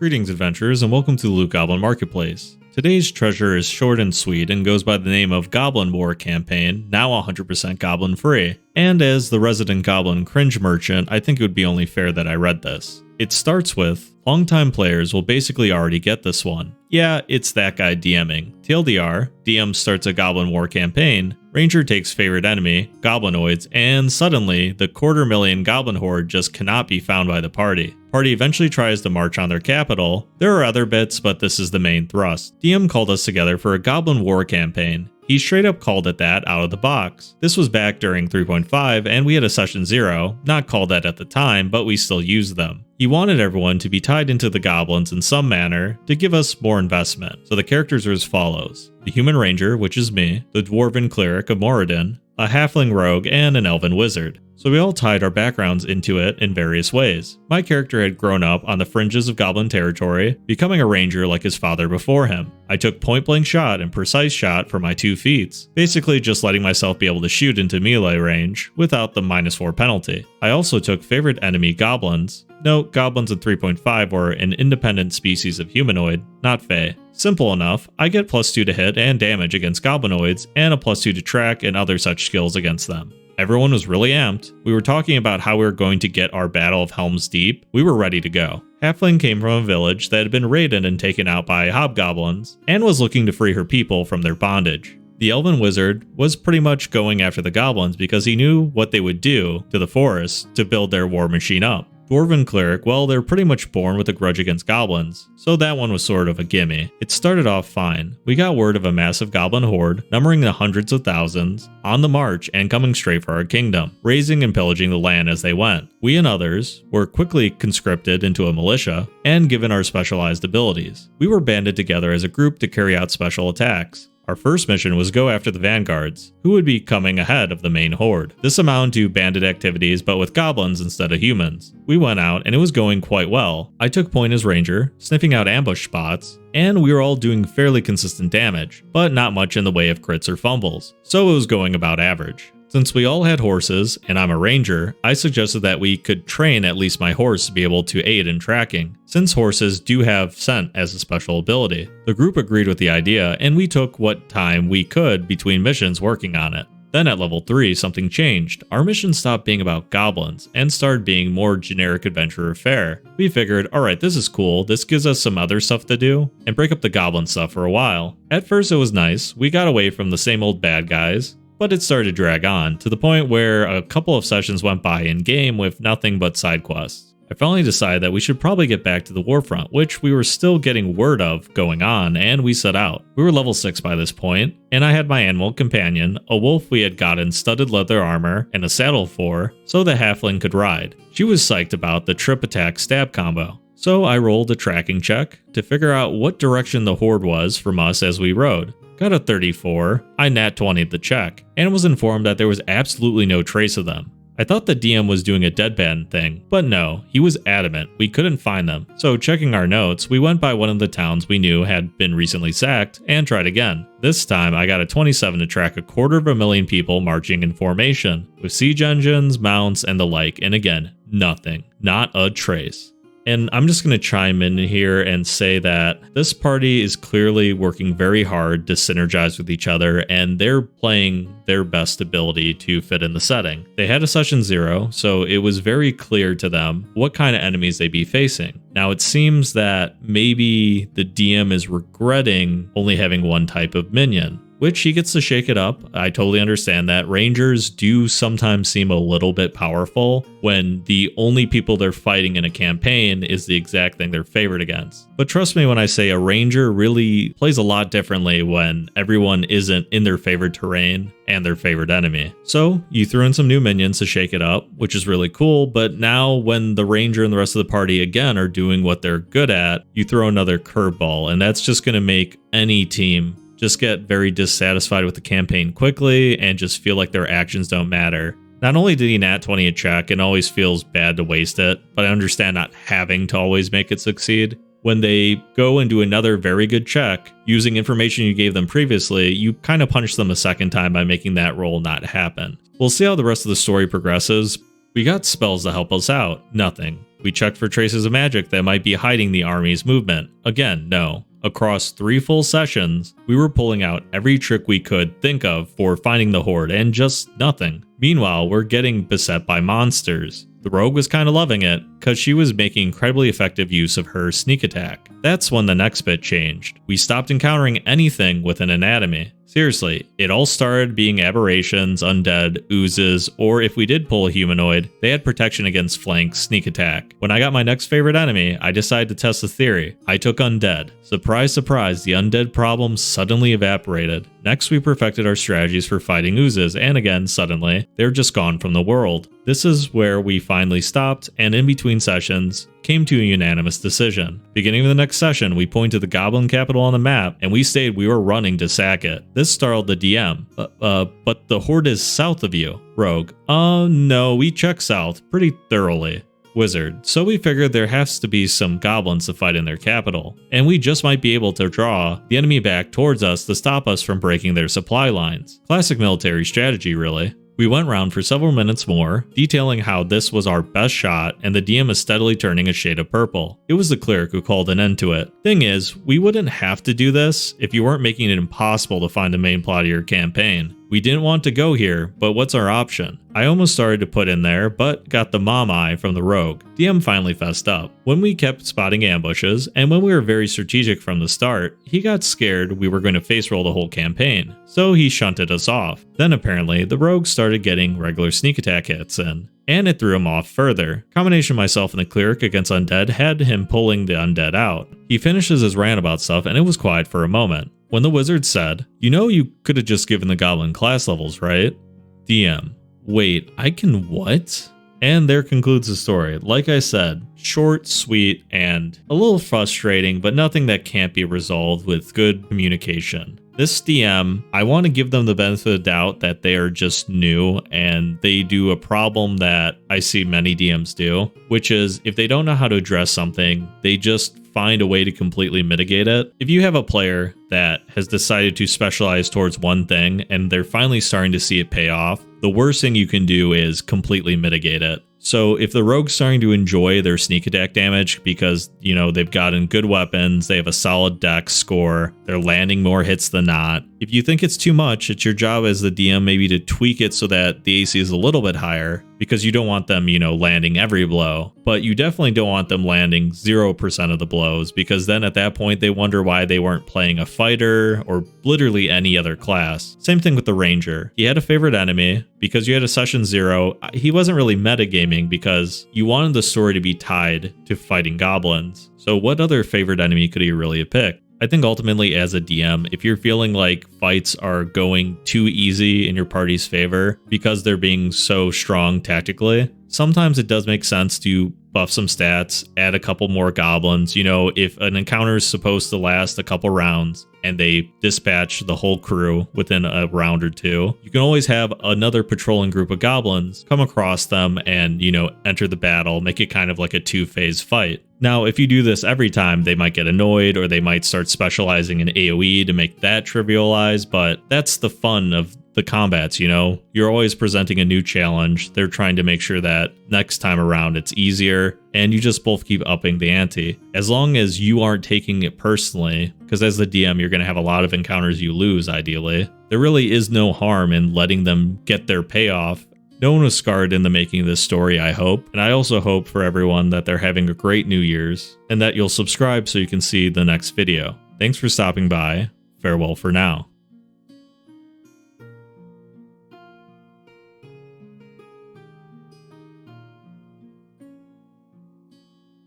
Greetings adventurers and welcome to the Loot Goblin Marketplace. Today's treasure is short and sweet and goes by the name of Goblin War Campaign, now 100% goblin free. And as the resident goblin cringe merchant, I think it would be only fair that I read this. It starts with, longtime players will basically already get this one. Yeah, it's that guy DMing. TLDR, DM starts a Goblin War campaign, Ranger takes favorite enemy, Goblinoids, and suddenly, the 250,000 Goblin Horde just cannot be found by the party. Party eventually tries to march on their capital. There are other bits, but this is the main thrust. DM called us together for a Goblin War campaign. He straight up called it that out of the box. This was back during 3.5 and we had a session 0, not called that at the time, but we still used them. He wanted everyone to be tied into the goblins in some manner to give us more investment. So the characters are as follows. The Human Ranger, which is me, the Dwarven Cleric of Moradin, a Halfling Rogue, and an Elven Wizard. So we all tied our backgrounds into it in various ways. My character had grown up on the fringes of Goblin territory, becoming a ranger like his father before him. I took point blank shot and precise shot for my 2 feats, basically just letting myself be able to shoot into melee range without the -4 penalty. I also took favorite enemy goblins. Note, goblins in 3.5 were an independent species of humanoid, not fae. Simple enough, I get +2 to hit and damage against goblinoids, and a +2 to track and other such skills against them. Everyone was really amped. We were talking about how we were going to get our Battle of Helm's Deep. We were ready to go. Halfling came from a village that had been raided and taken out by hobgoblins, and was looking to free her people from their bondage. The Elven Wizard was pretty much going after the goblins because he knew what they would do to the forest to build their war machine up. Dwarven Cleric, well, they're pretty much born with a grudge against goblins, so that one was sort of a gimme. It started off fine. We got word of a massive goblin horde, numbering the hundreds of thousands, on the march and coming straight for our kingdom, razing and pillaging the land as they went. We and others were quickly conscripted into a militia and given our specialized abilities. We were banded together as a group to carry out special attacks. Our first mission was go after the vanguards, who would be coming ahead of the main horde. This amounted to bandit activities but with goblins instead of humans. We went out and it was going quite well. I took point as ranger, sniffing out ambush spots, and we were all doing fairly consistent damage, but not much in the way of crits or fumbles, so it was going about average. Since we all had horses, and I'm a ranger, I suggested that we could train at least my horse to be able to aid in tracking, since horses do have scent as a special ability. The group agreed with the idea, and we took what time we could between missions working on it. Then at level 3, something changed. Our mission stopped being about goblins, and started being more generic adventurer fare. We figured, alright, this is cool, this gives us some other stuff to do, and break up the goblin stuff for a while. At first it was nice, we got away from the same old bad guys, but it started to drag on, to the point where a couple of sessions went by in-game with nothing but side quests. I finally decided that we should probably get back to the warfront, which we were still getting word of going on, and we set out. We were level 6 by this point, and I had my animal companion, a wolf we had gotten studded leather armor and a saddle for, so the halfling could ride. She was psyched about the trip attack stab combo. So I rolled a tracking check to figure out what direction the horde was from us as we rode. Got a 34, I nat 20'd the check, and was informed that there was absolutely no trace of them. I thought the DM was doing a deadpan thing, but no, he was adamant, we couldn't find them. So checking our notes, we went by one of the towns we knew had been recently sacked, and tried again. This time I got a 27 to track 250,000 people marching in formation, with siege engines, mounts, and the like, and again, nothing. Not a trace. And I'm just going to chime in here and say that this party is clearly working very hard to synergize with each other, and they're playing their best ability to fit in the setting. They had a session 0, so it was very clear to them what kind of enemies they'd be facing. Now it seems that maybe the DM is regretting only having one type of minion, which he gets to shake it up. I totally understand that. Rangers do sometimes seem a little bit powerful when the only people they're fighting in a campaign is the exact thing they're favored against. But trust me when I say a ranger really plays a lot differently when everyone isn't in their favorite terrain and their favorite enemy. So you threw in some new minions to shake it up, which is really cool, but now when the ranger and the rest of the party again are doing what they're good at, you throw another curveball, and that's just going to make any team just get very dissatisfied with the campaign quickly and just feel like their actions don't matter. Not only did he nat 20 a check and always feels bad to waste it, but I understand not having to always make it succeed. When they go and do another very good check, using information you gave them previously, you kind of punish them a second time by making that roll not happen. We'll see how the rest of the story progresses. We got spells to help us out. Nothing. We checked for traces of magic that might be hiding the army's movement. Again, no. Across 3 full sessions, we were pulling out every trick we could think of for finding the horde and just nothing. Meanwhile, we're getting beset by monsters. The rogue was kind of loving it, cause she was making incredibly effective use of her sneak attack. That's when the next bit changed. We stopped encountering anything with an anatomy. Seriously, it all started being aberrations, undead, oozes, or if we did pull a humanoid, they had protection against flank, sneak attack. When I got my next favorite enemy, I decided to test the theory. I took undead. Surprise, surprise, the undead problem suddenly evaporated. Next, we perfected our strategies for fighting oozes, and again, suddenly, they're just gone from the world. This is where we finally stopped, and in between sessions, came to a unanimous decision. Beginning of the next session, we pointed the Goblin capital on the map, and we stated we were running to sack it. This startled the DM. But the horde is south of you. Rogue. No, we checked south pretty thoroughly. Wizard. So we figured there has to be some goblins to fight in their capital, and we just might be able to draw the enemy back towards us to stop us from breaking their supply lines. Classic military strategy, really. We went round for several minutes more, detailing how this was our best shot, and the DM is steadily turning a shade of purple. It was the cleric who called an end to it. Thing is, we wouldn't have to do this if you weren't making it impossible to find the main plot of your campaign. We didn't want to go here, but what's our option? I almost started to put in there, but got the mom eye from the rogue. DM finally fessed up. When we kept spotting ambushes, and when we were very strategic from the start, he got scared we were going to face roll the whole campaign, so he shunted us off. Then apparently, the rogue started getting regular sneak attack hits in, and it threw him off further. Combination of myself and the cleric against undead had him pulling the undead out. He finishes his rant about stuff, and it was quiet for a moment. When the wizard said, "You know you could have just given the goblin class levels, right?" DM. Wait, I can what? And there concludes the story. Like I said, short, sweet, and a little frustrating, but nothing that can't be resolved with good communication. This DM, I want to give them the benefit of the doubt that they are just new and they do a problem that I see many DMs do, which is if they don't know how to address something, they just find a way to completely mitigate it. If you have a player that has decided to specialize towards one thing and they're finally starting to see it pay off, the worst thing you can do is completely mitigate it. So if the rogue's starting to enjoy their sneak attack damage because, you know, they've gotten good weapons, they have a solid dex score, they're landing more hits than not. If you think it's too much, it's your job as the DM maybe to tweak it so that the AC is a little bit higher, because you don't want them, you know, landing every blow, but you definitely don't want them landing 0% of the blows, because then at that point they wonder why they weren't playing a fighter or literally any other class. Same thing with the ranger. He had a favorite enemy. Because you had a session 0, he wasn't really metagaming because you wanted the story to be tied to fighting goblins. So what other favorite enemy could he really have picked? I think ultimately as a DM, if you're feeling like fights are going too easy in your party's favor because they're being so strong tactically, sometimes it does make sense to buff some stats, add a couple more goblins. You know, if an encounter is supposed to last a couple rounds and they dispatch the whole crew within a round or two, you can always have another patrolling group of goblins come across them and, you know, enter the battle, make it kind of like a 2-phase fight. Now, if you do this every time, they might get annoyed or they might start specializing in AoE to make that trivialized, but that's the fun of the combats, you know? You're always presenting a new challenge. They're trying to make sure that next time around it's easier, and you just both keep upping the ante. As long as you aren't taking it personally, because as the DM, you're going to have a lot of encounters you lose, ideally. There really is no harm in letting them get their payoff. No one was scarred in the making of this story, I hope. And I also hope for everyone that they're having a great New Year's, and that you'll subscribe so you can see the next video. Thanks for stopping by. Farewell for now.